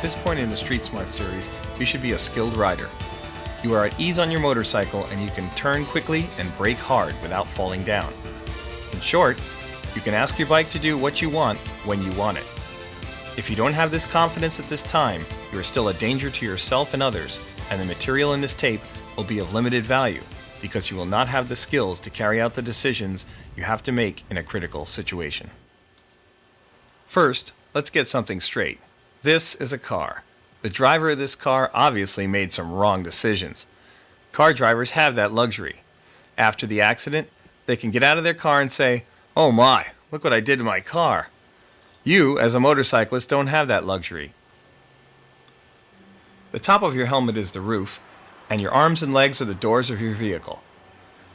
this point in the Street Smart series, you should be a skilled rider. You are at ease on your motorcycle and you can turn quickly and brake hard without falling down. In short, you can ask your bike to do what you want when you want it. If you don't have this confidence at this time, you are still a danger to yourself and others, and the material in this tape will be of limited value because you will not have the skills to carry out the decisions you have to make in a critical situation. First, let's get something straight. This is a car. The driver of this car obviously made some wrong decisions. Car drivers have that luxury. After the accident, they can get out of their car and say, "Oh my, look what I did to my car." You, as a motorcyclist, don't have that luxury. The top of your helmet is the roof, and your arms and legs are the doors of your vehicle.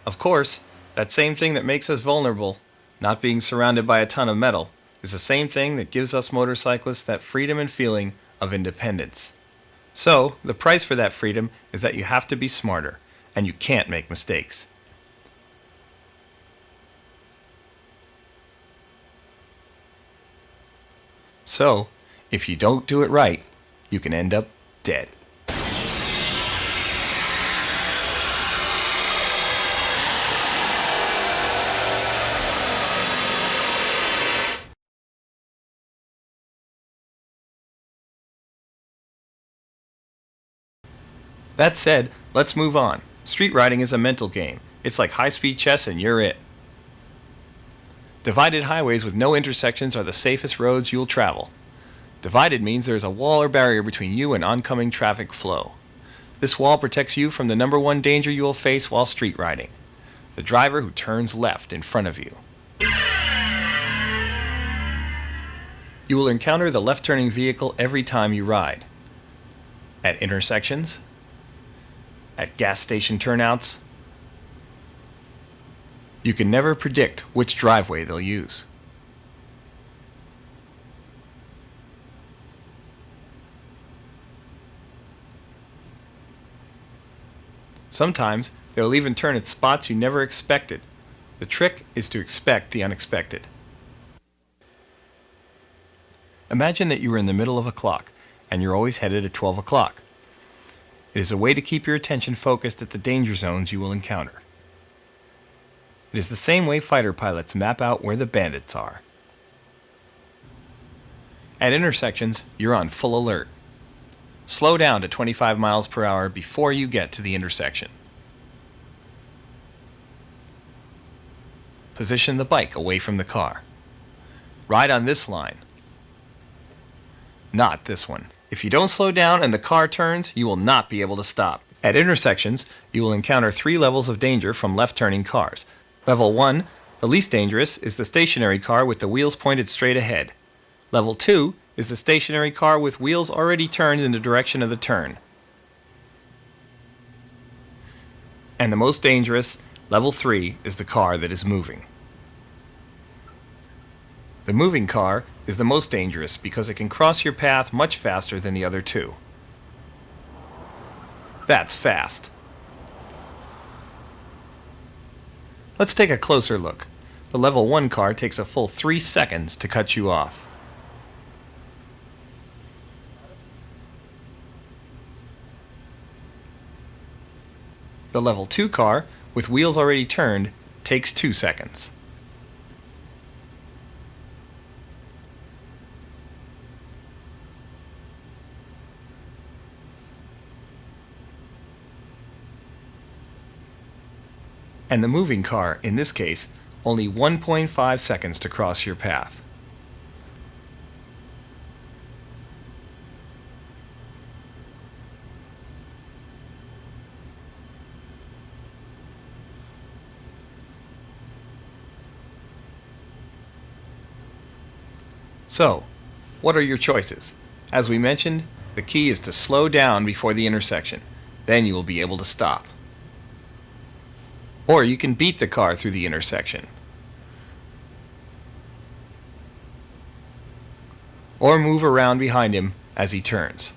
Of course, that same thing that makes us vulnerable, not being surrounded by a ton of metal, is the same thing that gives us motorcyclists that freedom and feeling of independence. So, the price for that freedom is that you have to be smarter, and you can't make mistakes. So, if you don't do it right, you can end up dead. That said, let's move on. Street riding is a mental game. It's like high-speed chess and you're it. Divided highways with no intersections are the safest roads you'll travel. Divided means there is a wall or barrier between you and oncoming traffic flow. This wall protects you from the number one danger you will face while street riding: the driver who turns left in front of you. You will encounter the left-turning vehicle every time you ride. At intersections, at gas station turnouts. You can never predict which driveway they'll use. Sometimes they'll even turn at spots you never expected. The trick is to expect the unexpected. Imagine that you are in the middle of a clock and you're always headed at 12 o'clock. It is a way to keep your attention focused at the danger zones you will encounter. It is the same way fighter pilots map out where the bandits are. At intersections, you're on full alert. Slow down to 25 miles per hour before you get to the intersection. Position the bike away from the car. Ride on this line, not this one. If you don't slow down and the car turns, you will not be able to stop. At intersections, you will encounter 3 levels of danger from left-turning cars. Level 1, the least dangerous, is the stationary car with the wheels pointed straight ahead. Level 2 is the stationary car with wheels already turned in the direction of the turn. And the most dangerous, Level 3, is the car that is moving. The moving car is the most dangerous because it can cross your path much faster than the other 2. That's fast. Let's take a closer look. The Level 1 car takes a full 3 seconds to cut you off. The Level 2 car, with wheels already turned, takes 2 seconds. And the moving car, in this case, only 1.5 seconds to cross your path. So, what are your choices? As we mentioned, the key is to slow down before the intersection. Then you will be able to stop. Or you can beat the car through the intersection. Or move around behind him as he turns.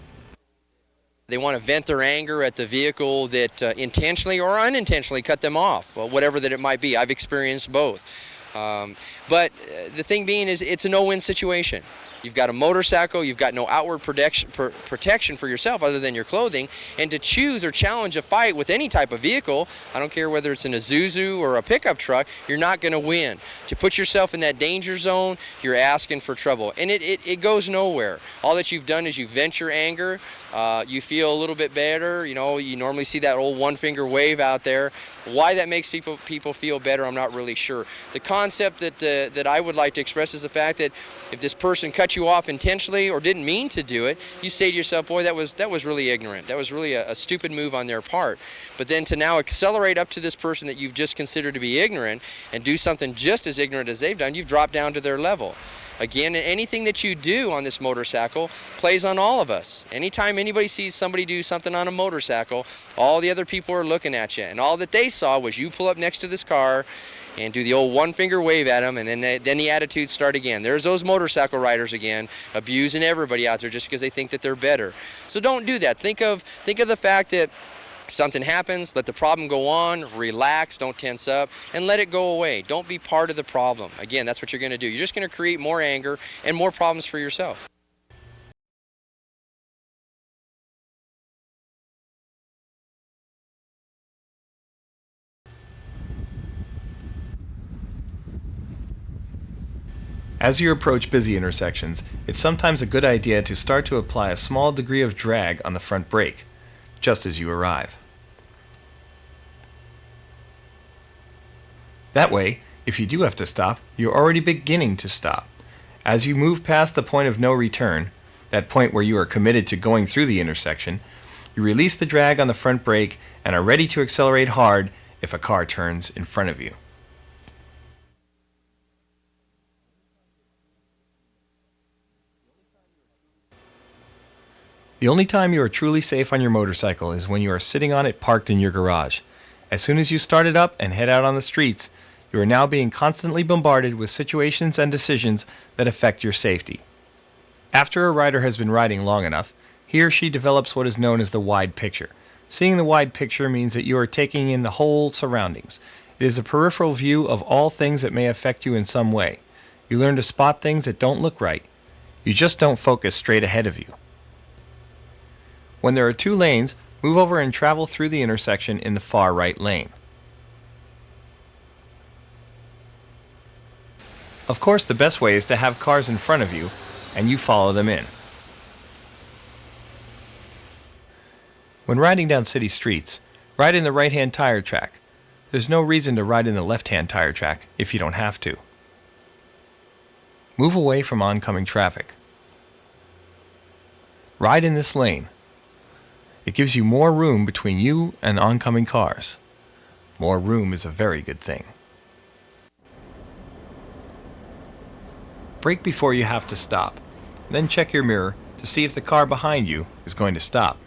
They want to vent their anger at the vehicle that intentionally or unintentionally cut them off, whatever that it might be. I've experienced both. But the thing being is it's a no-win situation. You've got a motorcycle, you've got no outward protection for yourself other than your clothing, and to choose or challenge a fight with any type of vehicle, I don't care whether it's an Isuzu or a pickup truck, you're not going to win. To put yourself in that danger zone, you're asking for trouble, and it goes nowhere. All that you've done is you vent your anger, you feel a little bit better, you know, you normally see that old one finger wave out there. Why that makes people feel better, I'm not really sure. The concept that I would like to express is the fact that if this person cut you off intentionally or didn't mean to do it, you say to yourself, boy, that was really ignorant. That was really a stupid move on their part. But then to now accelerate up to this person that you've just considered to be ignorant and do something just as ignorant as they've done, you've dropped down to their level. Again, anything that you do on this motorcycle plays on all of us. Anytime anybody sees somebody do something on a motorcycle, all the other people are looking at you. And all that they saw was you pull up next to this car and do the old one finger wave at them, and then the attitudes start again. There's those motorcycle riders again, abusing everybody out there just because they think that they're better. So don't do that. Think of the fact that something happens, let the problem go on, relax, don't tense up, and let it go away. Don't be part of the problem. Again, that's what you're going to do. You're just going to create more anger and more problems for yourself. As you approach busy intersections, it's sometimes a good idea to start to apply a small degree of drag on the front brake, just as you arrive. That way, if you do have to stop, you're already beginning to stop. As you move past the point of no return, that point where you are committed to going through the intersection, you release the drag on the front brake and are ready to accelerate hard if a car turns in front of you. The only time you are truly safe on your motorcycle is when you are sitting on it parked in your garage. As soon as you start it up and head out on the streets, you are now being constantly bombarded with situations and decisions that affect your safety. After a rider has been riding long enough, he or she develops what is known as the wide picture. Seeing the wide picture means that you are taking in the whole surroundings. It is a peripheral view of all things that may affect you in some way. You learn to spot things that don't look right. You just don't focus straight ahead of you. When there are two lanes, move over and travel through the intersection in the far right lane. Of course, the best way is to have cars in front of you, and you follow them in. When riding down city streets, ride in the right-hand tire track. There's no reason to ride in the left-hand tire track if you don't have to. Move away from oncoming traffic. Ride in this lane. It gives you more room between you and oncoming cars. More room is a very good thing. Brake before you have to stop, then check your mirror to see if the car behind you is going to stop.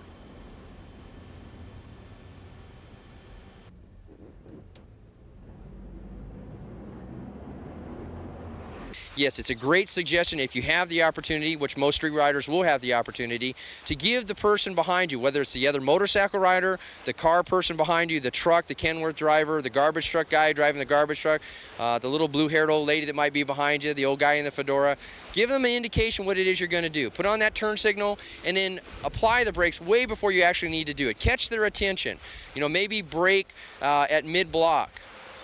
Yes, it's a great suggestion if you have the opportunity, which most street riders will have the opportunity, to give the person behind you, whether it's the other motorcycle rider, the car person behind you, the truck, the Kenworth driver, the garbage truck guy driving the garbage truck, the little blue-haired old lady that might be behind you, the old guy in the fedora, give them an indication what it is you're going to do. Put on that turn signal and then apply the brakes way before you actually need to do it. Catch their attention. You know, maybe brake at mid-block.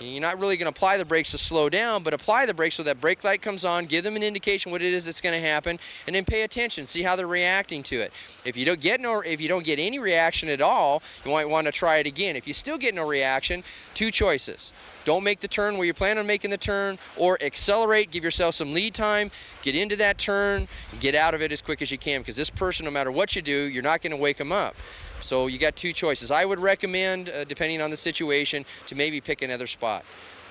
You're not really going to apply the brakes to slow down, but apply the brakes so that brake light comes on, give them an indication what it is that's going to happen, and then pay attention, see how they're reacting to it. If you don't get any reaction at all, you might want to try it again. If you still get no reaction, two choices. Don't make the turn where you plan on making the turn, or accelerate, give yourself some lead time, get into that turn, and get out of it as quick as you can, because this person, no matter what you do, you're not going to wake them up. So you got two choices. I would recommend, depending on the situation, to maybe pick another spot.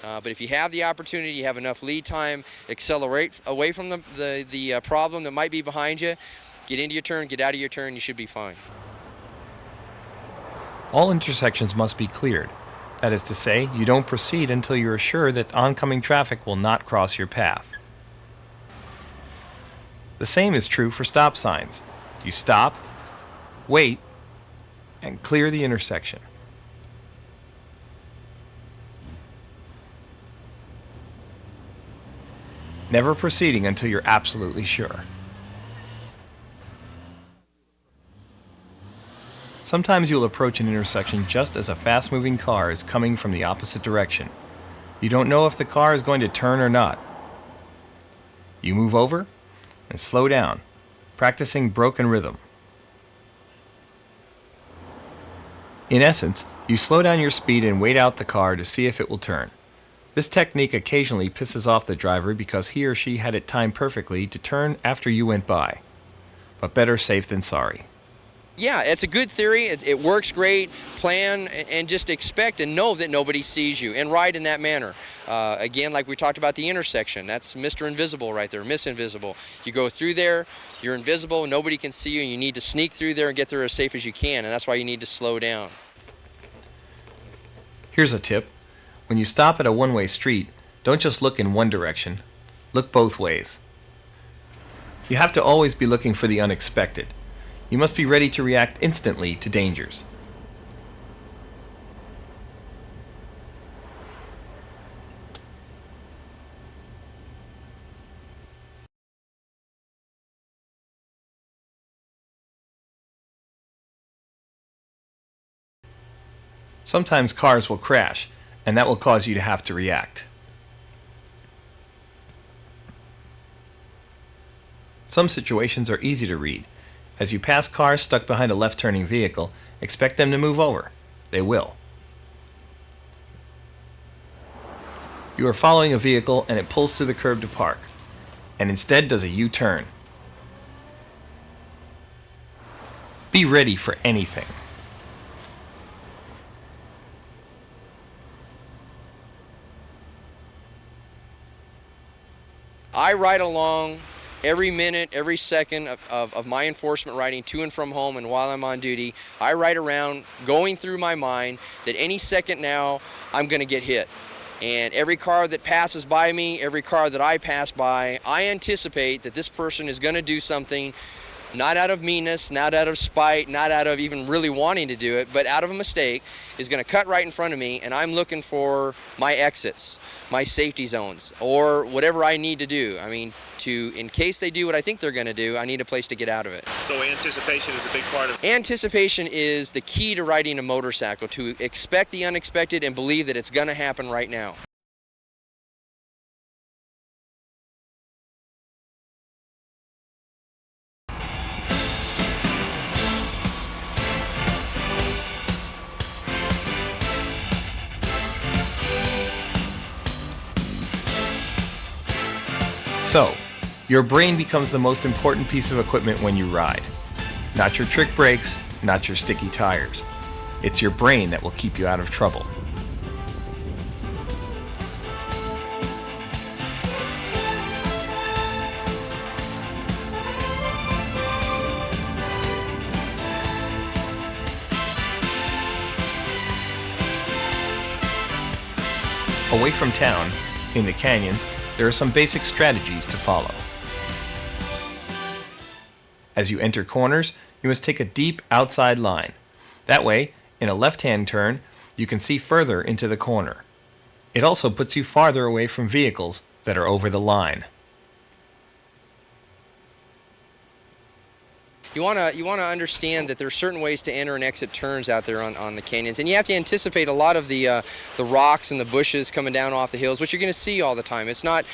But if you have the opportunity, you have enough lead time, accelerate away from the problem that might be behind you, get into your turn, get out of your turn, you should be fine. All intersections must be cleared. That is to say, you don't proceed until you are sure that oncoming traffic will not cross your path. The same is true for stop signs. You stop, wait, and clear the intersection. Never proceeding until you're absolutely sure. Sometimes you'll approach an intersection just as a fast-moving car is coming from the opposite direction. You don't know if the car is going to turn or not. You move over and slow down, practicing broken rhythm. In essence, you slow down your speed and wait out the car to see if it will turn. This technique occasionally pisses off the driver because he or she had it timed perfectly to turn after you went by. But better safe than sorry. Yeah, it's a good theory. It works great. Plan and just expect and know that nobody sees you and ride in that manner. Again, like we talked about the intersection, that's Mr. Invisible right there, Miss Invisible. You go through there, you're invisible, nobody can see you, and you need to sneak through there and get there as safe as you can, and that's why you need to slow down. Here's a tip. When you stop at a one-way street, don't just look in one direction. Look both ways. You have to always be looking for the unexpected. You must be ready to react instantly to dangers. Sometimes cars will crash, and that will cause you to have to react. Some situations are easy to read. As you pass cars stuck behind a left-turning vehicle, expect them to move over. They will. You are following a vehicle and it pulls through the curb to park, and instead does a U-turn. Be ready for anything. I ride along every minute, every second of my enforcement riding to and from home, and while I'm on duty, I ride around going through my mind that any second now I'm going to get hit. And every car that passes by me, every car that I pass by, I anticipate that this person is going to do something not out of meanness, not out of spite, not out of even really wanting to do it, but out of a mistake, is going to cut right in front of me, and I'm looking for my exits, my safety zones, or whatever I need to do. I mean, in case they do what I think they're going to do, I need a place to get out of it. So anticipation is a big part of it. Anticipation is the key to riding a motorcycle, to expect the unexpected and believe that it's going to happen right now. So, your brain becomes the most important piece of equipment when you ride. Not your trick brakes, not your sticky tires. It's your brain that will keep you out of trouble. Away from town, in the canyons, there are some basic strategies to follow. As you enter corners, you must take a deep outside line. That way, in a left-hand turn, you can see further into the corner. It also puts you farther away from vehicles that are over the line. You want to understand that there are certain ways to enter and exit turns out there on the canyons, and you have to anticipate a lot of the rocks and the bushes coming down off the hills, which you're going to see all the time. It's not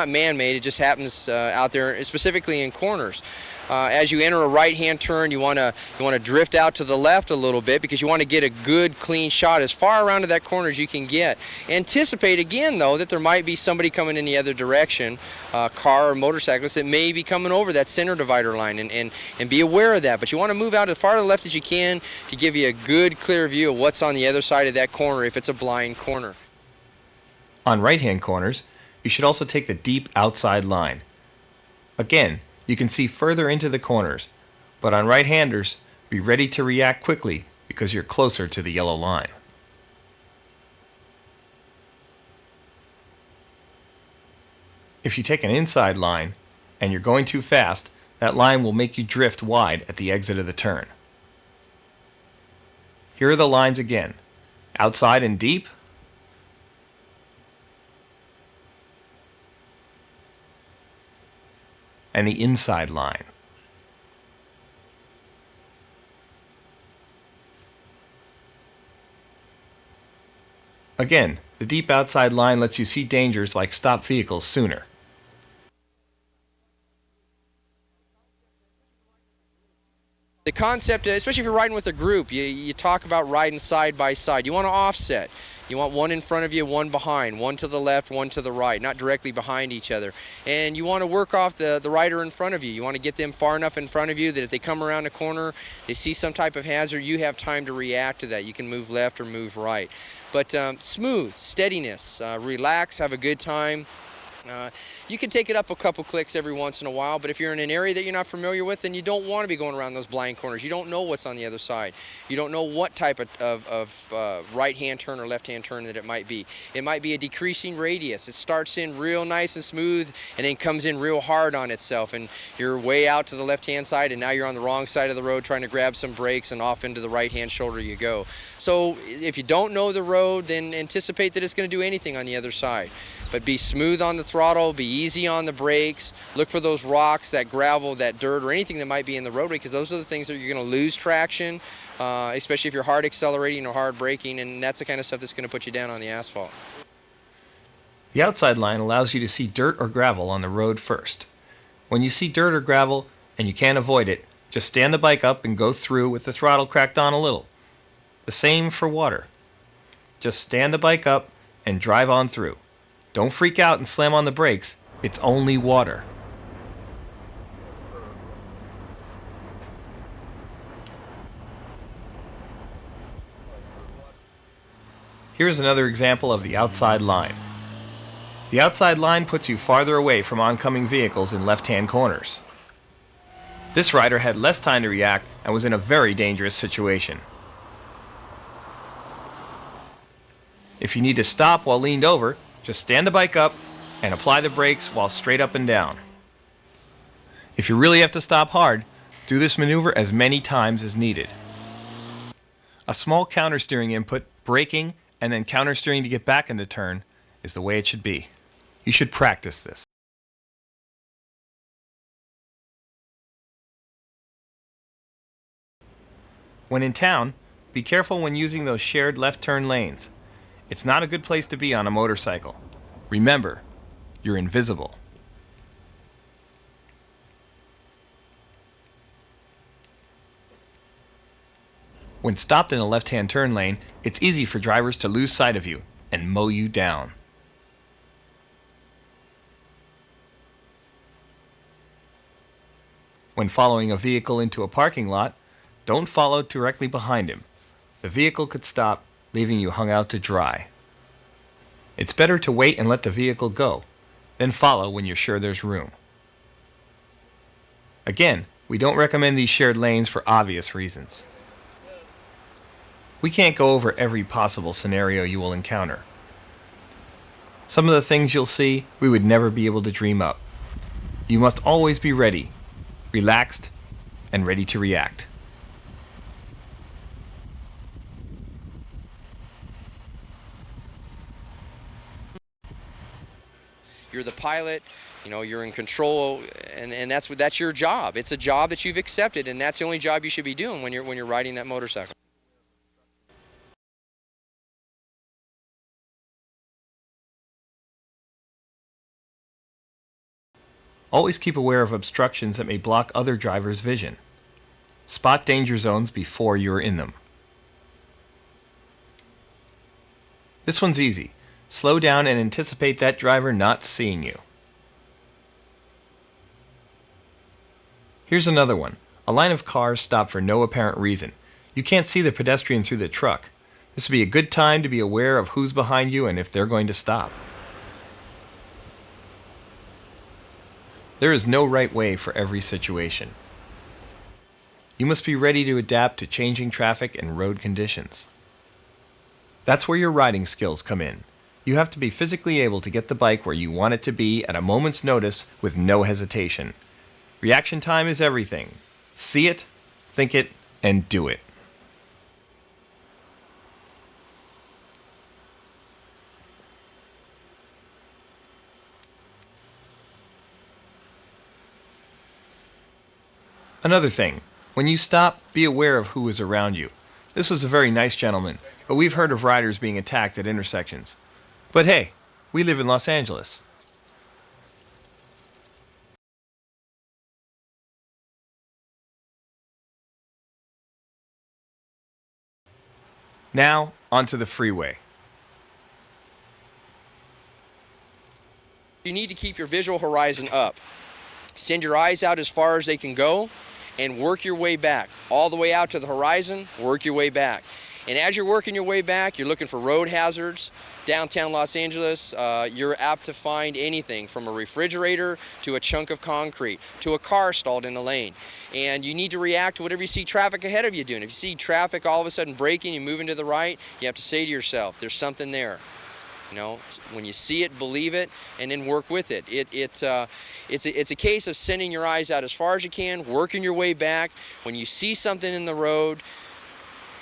man-made. It just happens out there, specifically in corners. As you enter a right-hand turn, you want to drift out to the left a little bit because you want to get a good, clean shot as far around to that corner as you can get. Anticipate again, though, that there might be somebody coming in the other direction, car or motorcyclist, that may be coming over that center divider line, and be aware of that. But you want to move out as far to the left as you can to give you a good, clear view of what's on the other side of that corner if it's a blind corner. On right-hand corners, you should also take the deep outside line. Again, you can see further into the corners, but on right-handers, be ready to react quickly because you're closer to the yellow line. If you take an inside line and you're going too fast, that line will make you drift wide at the exit of the turn. Here are the lines again. Outside and deep, and the inside line. Again, the deep outside line lets you see dangers like stopped vehicles sooner. The concept, especially if you're riding with a group, you talk about riding side by side. You want to offset. You want one in front of you, one behind, one to the left, one to the right, not directly behind each other. And you want to work off the rider in front of you. You want to get them far enough in front of you that if they come around a corner, they see some type of hazard, you have time to react to that. You can move left or move right. But smooth, steadiness, relax, have a good time. You can take it up a couple clicks every once in a while, but if you're in an area that you're not familiar with, then you don't want to be going around those blind corners. You don't know what's on the other side. You don't know what type of right-hand turn or left-hand turn that it might be. It might be a decreasing radius. It starts in real nice and smooth and then comes in real hard on itself, and you're way out to the left-hand side, and now you're on the wrong side of the road trying to grab some brakes, and off into the right-hand shoulder you go. So if you don't know the road, then anticipate that it's going to do anything on the other side. But be smooth on the throttle, be easy on the brakes, look for those rocks, that gravel, that dirt, or anything that might be in the roadway, because those are the things that you're going to lose traction, especially if you're hard accelerating or hard braking, and that's the kind of stuff that's going to put you down on the asphalt. The outside line allows you to see dirt or gravel on the road first. When you see dirt or gravel and you can't avoid it, just stand the bike up and go through with the throttle cracked on a little. The same for water. Just stand the bike up and drive on through. Don't freak out and slam on the brakes. It's only water. Here's another example of the outside line. The outside line puts you farther away from oncoming vehicles in left-hand corners. This rider had less time to react and was in a very dangerous situation. If you need to stop while leaned over, just stand the bike up and apply the brakes while straight up and down. If you really have to stop hard, do this maneuver as many times as needed. A small countersteering input, braking, and then countersteering to get back into turn is the way it should be. You should practice this. When in town, be careful when using those shared left turn lanes. It's not a good place to be on a motorcycle. Remember, you're invisible. When stopped in a left-hand turn lane, it's easy for drivers to lose sight of you and mow you down. When following a vehicle into a parking lot, don't follow directly behind him. The vehicle could stop, leaving you hung out to dry. It's better to wait and let the vehicle go, then follow when you're sure there's room. Again, we don't recommend these shared lanes for obvious reasons. We can't go over every possible scenario you will encounter. Some of the things you'll see, we would never be able to dream up. You must always be ready, relaxed, and ready to react. You're the pilot, you're in control, and that's your job. It's a job that you've accepted, and that's the only job you should be doing when you're riding that motorcycle. Always keep aware of obstructions that may block other drivers' vision. Spot danger zones before you're in them. This one's easy. Slow down and anticipate that driver not seeing you. Here's another one. A line of cars stop for no apparent reason. You can't see the pedestrian through the truck. This would be a good time to be aware of who's behind you and if they're going to stop. There is no right way for every situation. You must be ready to adapt to changing traffic and road conditions. That's where your riding skills come in. You have to be physically able to get the bike where you want it to be at a moment's notice with no hesitation. Reaction time is everything. See it, think it, and do it. Another thing, when you stop, be aware of who is around you. This was a very nice gentleman. but we've heard of riders being attacked at intersections. But hey, we live in Los Angeles. Now, onto the freeway. You need to keep your visual horizon up. Send your eyes out as far as they can go and work your way back. All the way out to the horizon, work your way back. And as you're working your way back, you're looking for road hazards. Downtown Los Angeles, you're apt to find anything from a refrigerator to a chunk of concrete to a car stalled in the lane. And you need to react to whatever you see traffic ahead of you doing. If you see traffic all of a sudden braking, you moving to the right, you have to say to yourself, there's something there. You know, when you see it, believe it, and then work with it. It's a case of sending your eyes out as far as you can, working your way back. When you see something in the road,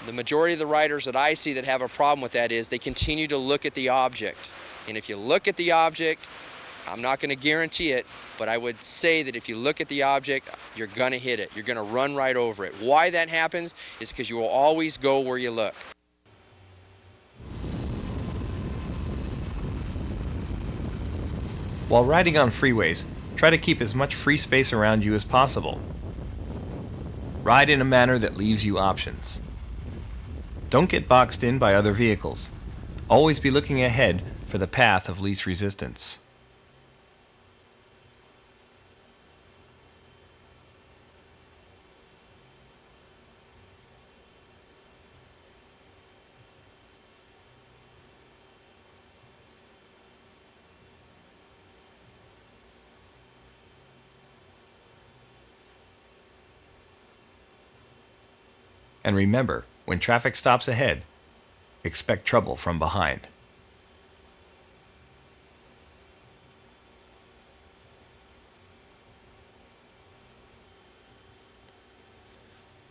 the majority of the riders that I see that have a problem with that is they continue to look at the object. And if you look at the object, I'm not going to guarantee it, but I would say that if you look at the object, you're going to hit it. You're going to run right over it. Why that happens is because you will always go where you look. While riding on freeways, try to keep as much free space around you as possible. Ride in a manner that leaves you options. Don't get boxed in by other vehicles. Always be looking ahead for the path of least resistance. And remember, when traffic stops ahead, expect trouble from behind.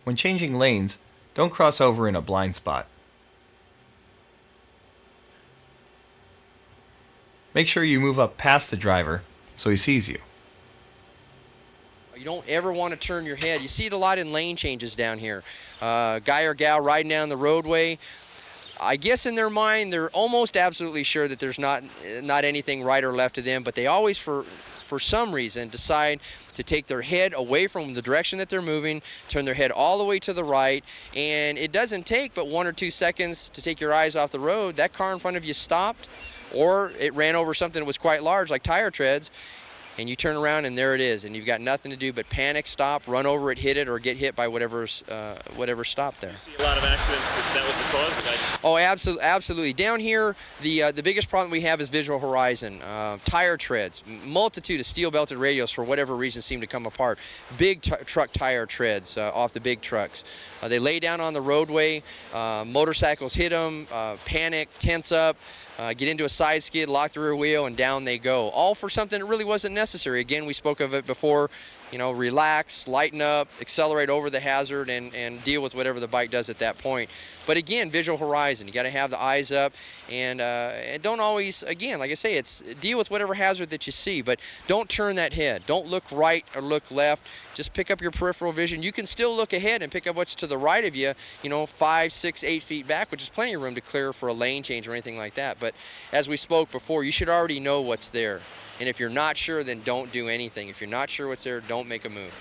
When changing lanes, don't cross over in a blind spot. Make sure you move up past the driver so he sees you. You don't ever want to turn your head. You see it a lot in lane changes down here. Guy or gal riding down the roadway. I guess in their mind, they're almost absolutely sure that there's not anything right or left of them, but they always, for some reason, decide to take their head away from the direction that they're moving, turn their head all the way to the right, and it doesn't take but 1 or 2 seconds to take your eyes off the road. That car in front of you stopped, or it ran over something that was quite large, like tire treads, and you turn around and there it is, and you've got nothing to do but panic, stop, run over it, hit it, or get hit by whatever stopped there. You see a lot of accidents that was the cause? Oh, absolutely. Down here, the biggest problem we have is visual horizon. Tire treads, multitude of steel-belted radials for whatever reason seem to come apart. Big truck tire treads off the big trucks. They lay down on the roadway, motorcycles hit them, panic, tense up, get into a side skid, lock the rear wheel, and down they go. All for something that really wasn't necessary. Again, we spoke of it before. You know, relax, lighten up, accelerate over the hazard, and deal with whatever the bike does at that point. But again, visual horizon. You got to have the eyes up, and don't always, again, like I say, it's deal with whatever hazard that you see, but don't turn that head. Don't look right or look left. Just pick up your peripheral vision. You can still look ahead and pick up what's to the right of you, 5, 6, 8 feet back, which is plenty of room to clear for a lane change or anything like that. But as we spoke before, you should already know what's there. And if you're not sure, then don't do anything. If you're not sure what's there, don't make a move.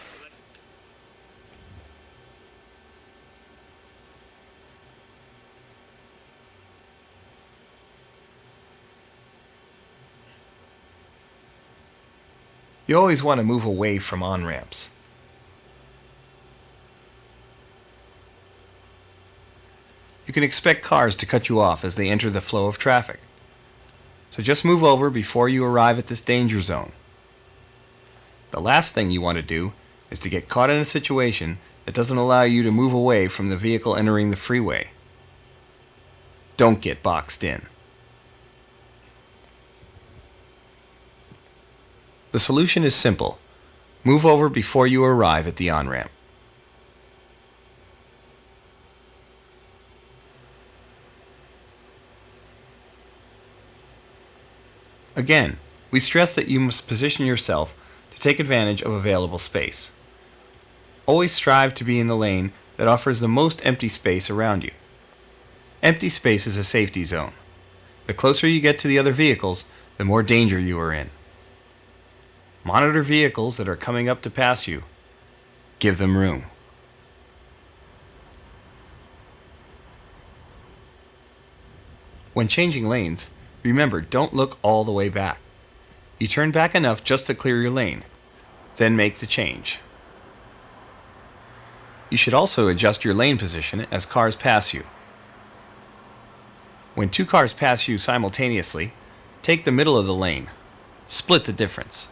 You always want to move away from on-ramps. You can expect cars to cut you off as they enter the flow of traffic. So just move over before you arrive at this danger zone. The last thing you want to do is to get caught in a situation that doesn't allow you to move away from the vehicle entering the freeway. Don't get boxed in. The solution is simple. Move over before you arrive at the on-ramp. Again, we stress that you must position yourself to take advantage of available space. Always strive to be in the lane that offers the most empty space around you. Empty space is a safety zone. The closer you get to the other vehicles, the more danger you are in. Monitor vehicles that are coming up to pass you. Give them room. When changing lanes, remember, don't look all the way back. You turn back enough just to clear your lane, then make the change. You should also adjust your lane position as cars pass you. When two cars pass you simultaneously, take the middle of the lane. Split the difference.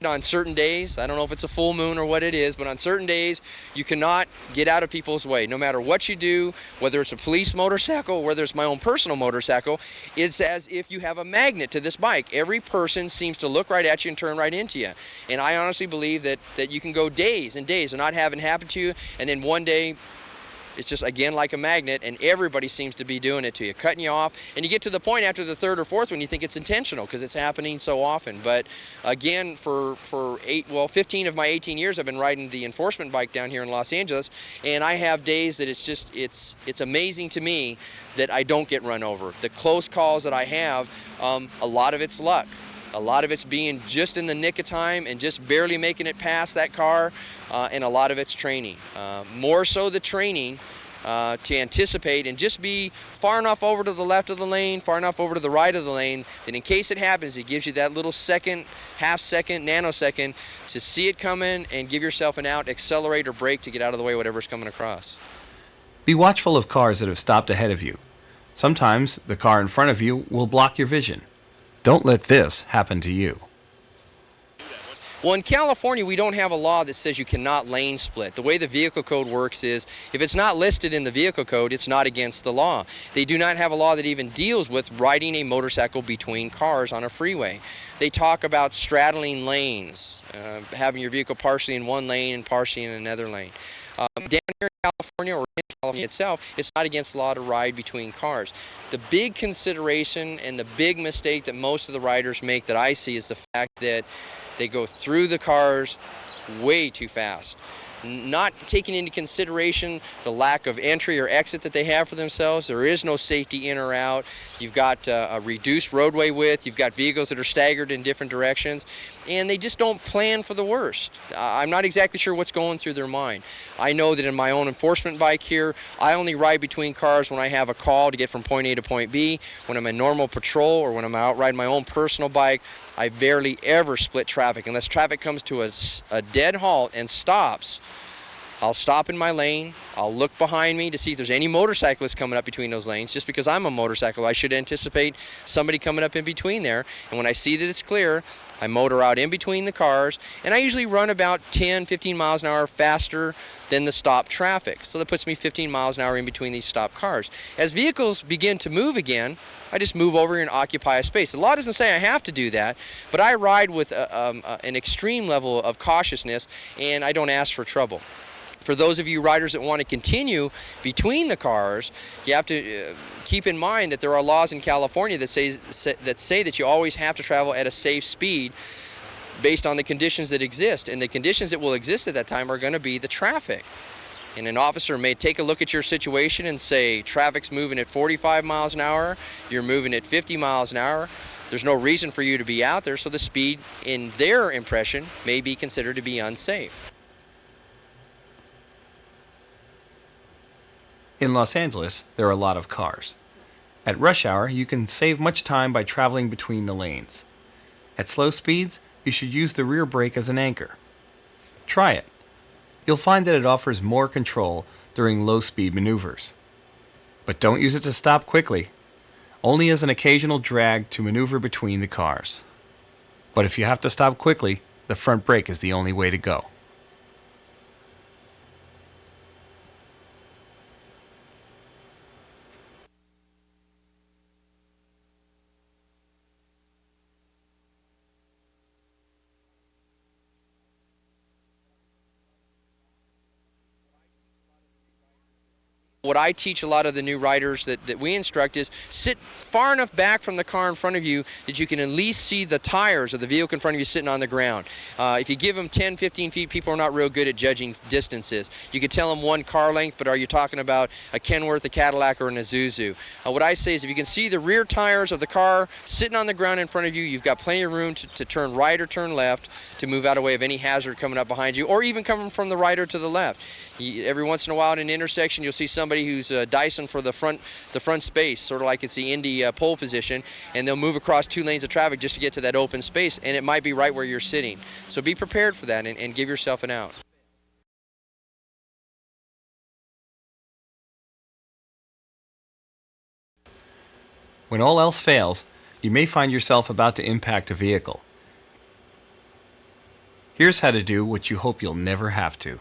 On certain days, I don't know if it's a full moon or what it is, but on certain days, you cannot get out of people's way. No matter what you do, whether it's a police motorcycle or whether it's my own personal motorcycle, it's as if you have a magnet to this bike. Every person seems to look right at you and turn right into you. And I honestly believe that you can go days and days of not having it happen to you, and then one day, it's just, again, like a magnet, and everybody seems to be doing it to you, cutting you off. And you get to the point after the third or fourth one, you think it's intentional because it's happening so often. But again, for 15 of my 18 years, I've been riding the enforcement bike down here in Los Angeles, and I have days that it's amazing to me that I don't get run over. The close calls that I have, a lot of it's luck. A lot of it's being just in the nick of time and just barely making it past that car, and a lot of it's training. More so the training to anticipate and just be far enough over to the left of the lane, far enough over to the right of the lane, that in case it happens, it gives you that little second, half second, nanosecond to see it coming and give yourself an out, accelerate or brake to get out of the way whatever's coming across. Be watchful of cars that have stopped ahead of you. Sometimes the car in front of you will block your vision. Don't let this happen to you. Well, in California, we don't have a law that says you cannot lane split. The way the vehicle code works is if it's not listed in the vehicle code, it's not against the law. They do not have a law that even deals with riding a motorcycle between cars on a freeway. They talk about straddling lanes, having your vehicle partially in one lane and partially in another lane. Down here in California or in California itself, it's not against the law to ride between cars. The big consideration and the big mistake that most of the riders make that I see is the fact that they go through the cars way too fast, not taking into consideration the lack of entry or exit that they have for themselves. There is no safety in or out. You've got a reduced roadway width. You've got vehicles that are staggered in different directions, and they just don't plan for the worst. I'm not exactly sure what's going through their mind. I know that in my own enforcement bike here, I only ride between cars when I have a call to get from point A to point B. When I'm in normal patrol or when I'm out riding my own personal bike, I barely ever split traffic. Unless traffic comes to a dead halt and stops, I'll stop in my lane. I'll look behind me to see if there's any motorcyclists coming up between those lanes. Just because I'm a motorcycle, I should anticipate somebody coming up in between there. And when I see that it's clear, I motor out in between the cars, and I usually run about 10, 15 miles an hour faster than the stopped traffic. So that puts me 15 miles an hour in between these stopped cars. As vehicles begin to move again, I just move over and occupy a space. The law doesn't say I have to do that, but I ride with an extreme level of cautiousness, and I don't ask for trouble. For those of you riders that want to continue between the cars, you have to keep in mind that there are laws in California that say that you always have to travel at a safe speed based on the conditions that exist. And the conditions that will exist at that time are going to be the traffic. And an officer may take a look at your situation and say, traffic's moving at 45 miles an hour, you're moving at 50 miles an hour. There's no reason for you to be out there, so the speed, in their impression, may be considered to be unsafe. In Los Angeles, there are a lot of cars. At rush hour, you can save much time by traveling between the lanes. At slow speeds, you should use the rear brake as an anchor. Try it. You'll find that it offers more control during low-speed maneuvers. But don't use it to stop quickly, only as an occasional drag to maneuver between the cars. But if you have to stop quickly, the front brake is the only way to go. What I teach a lot of the new riders that we instruct is sit far enough back from the car in front of you that you can at least see the tires of the vehicle in front of you sitting on the ground. If you give them 10, 15 feet, people are not real good at judging distances. You could tell them one car length, but are you talking about a Kenworth, a Cadillac, or an Isuzu? What I say is if you can see the rear tires of the car sitting on the ground in front of you, you've got plenty of room to turn right or turn left to move out of the way of any hazard coming up behind you, or even coming from the right or to the left. Every once in a while in an intersection, you'll see somebody who's Dyson for the front space, sort of like it's the Indy pole position, and they'll move across 2 lanes of traffic just to get to that open space, and it might be right where you're sitting. So be prepared for that and give yourself an out. When all else fails, you may find yourself about to impact a vehicle. Here's how to do what you hope you'll never have to.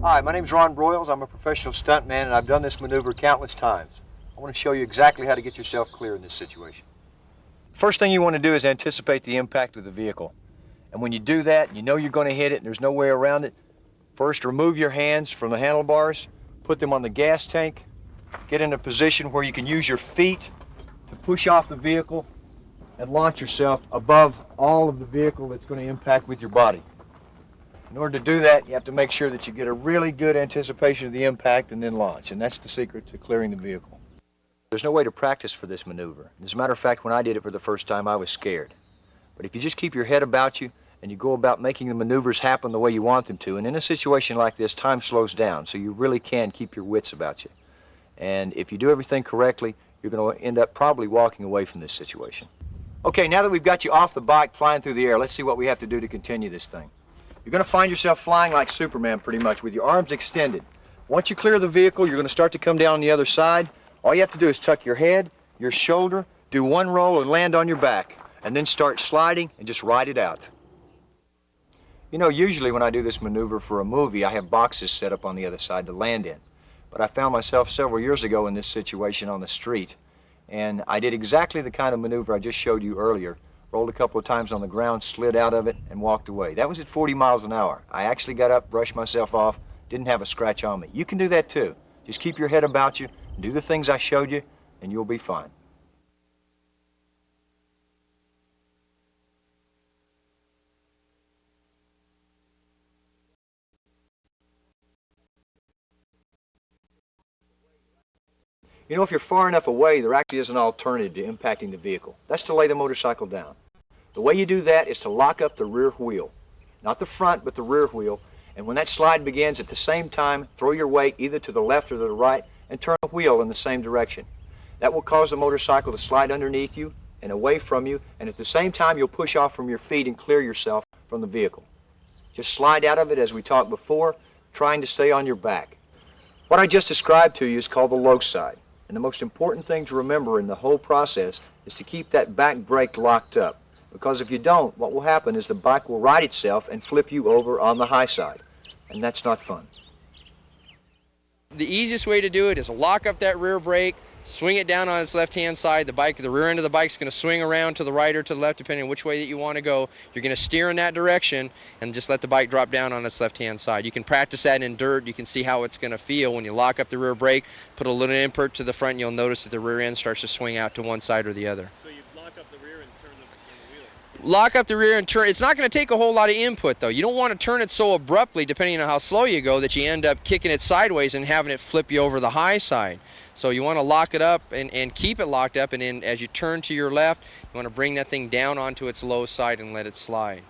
Hi, my name is Ron Broyles. I'm a professional stuntman, and I've done this maneuver countless times. I want to show you exactly how to get yourself clear in this situation. First thing you want to do is anticipate the impact of the vehicle. And when you do that, you know you're going to hit it and there's no way around it. First, remove your hands from the handlebars, put them on the gas tank, get in a position where you can use your feet to push off the vehicle and launch yourself above all of the vehicle that's going to impact with your body. In order to do that, you have to make sure that you get a really good anticipation of the impact and then launch, and that's the secret to clearing the vehicle. There's no way to practice for this maneuver. As a matter of fact, when I did it for the first time, I was scared. But if you just keep your head about you and you go about making the maneuvers happen the way you want them to, and in a situation like this, time slows down, so you really can keep your wits about you. And if you do everything correctly, you're going to end up probably walking away from this situation. Okay, now that we've got you off the bike flying through the air, let's see what we have to do to continue this thing. You're going to find yourself flying like Superman pretty much with your arms extended. Once you clear the vehicle, you're going to start to come down on the other side. All you have to do is tuck your head, your shoulder, do one roll and land on your back, and then start sliding and just ride it out. You know, usually when I do this maneuver for a movie, I have boxes set up on the other side to land in. But I found myself several years ago in this situation on the street, and I did exactly the kind of maneuver I just showed you earlier. Rolled a couple of times on the ground, slid out of it, and walked away. That was at 40 miles an hour. I actually got up, brushed myself off, didn't have a scratch on me. You can do that too. Just keep your head about you, do the things I showed you, and you'll be fine. You know, if you're far enough away, there actually is an alternative to impacting the vehicle. That's to lay the motorcycle down. The way you do that is to lock up the rear wheel. Not the front, but the rear wheel. And when that slide begins, at the same time, throw your weight either to the left or to the right and turn the wheel in the same direction. That will cause the motorcycle to slide underneath you and away from you, and at the same time, you'll push off from your feet and clear yourself from the vehicle. Just slide out of it as we talked before, trying to stay on your back. What I just described to you is called the low side. And the most important thing to remember in the whole process is to keep that back brake locked up. Because if you don't, what will happen is the bike will right itself and flip you over on the high side. And that's not fun. The easiest way to do it is lock up that rear brake, swing it down on its left-hand side. The rear end of the bike's going to swing around to the right or to the left, depending on which way that you want to go. You're going to steer in that direction and just let the bike drop down on its left-hand side. You can practice that in dirt. You can see how it's going to feel when you lock up the rear brake, put a little impert to the front, and you'll notice that the rear end starts to swing out to one side or the other. So you lock up the rear and turn the wheel. Lock up the rear and turn. It's not going to take a whole lot of input, though. You don't want to turn it so abruptly, depending on how slow you go, that you end up kicking it sideways and having it flip you over the high side. So you want to lock it up and keep it locked up, and then as you turn to your left, you want to bring that thing down onto its low side and let it slide.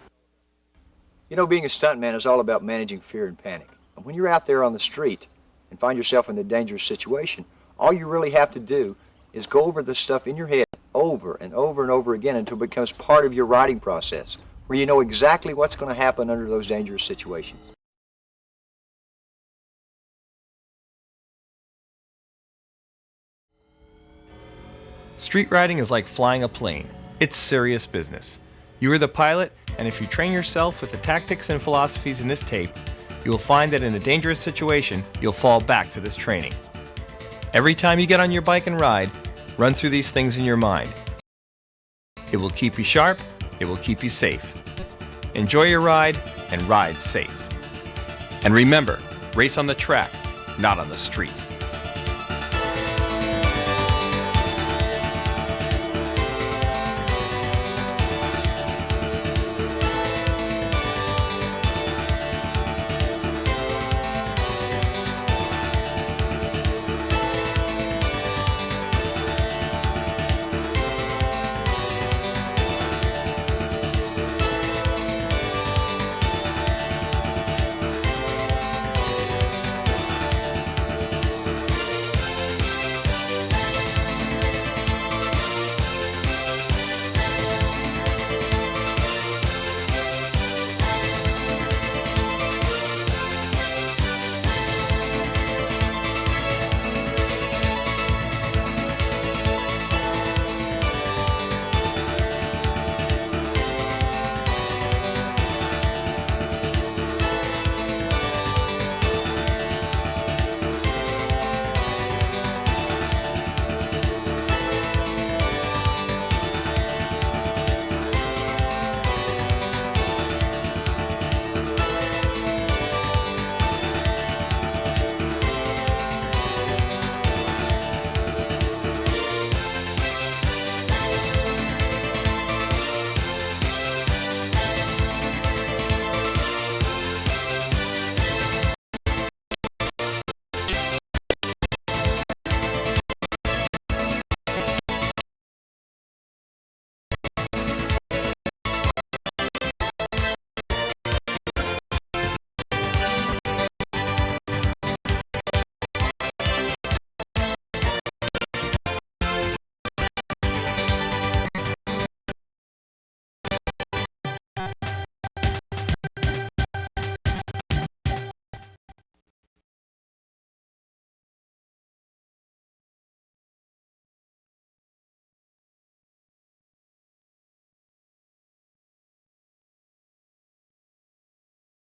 You know, being a stuntman is all about managing fear and panic. And when you're out there on the street and find yourself in a dangerous situation, all you really have to do is go over this stuff in your head over and over and over again until it becomes part of your riding process, where you know exactly what's going to happen under those dangerous situations. Street riding is like flying a plane. It's serious business. You are the pilot, and if you train yourself with the tactics and philosophies in this tape, you will find that in a dangerous situation, you'll fall back to this training. Every time you get on your bike and ride, run through these things in your mind. It will keep you sharp, it will keep you safe. Enjoy your ride and ride safe. And remember, race on the track, not on the street.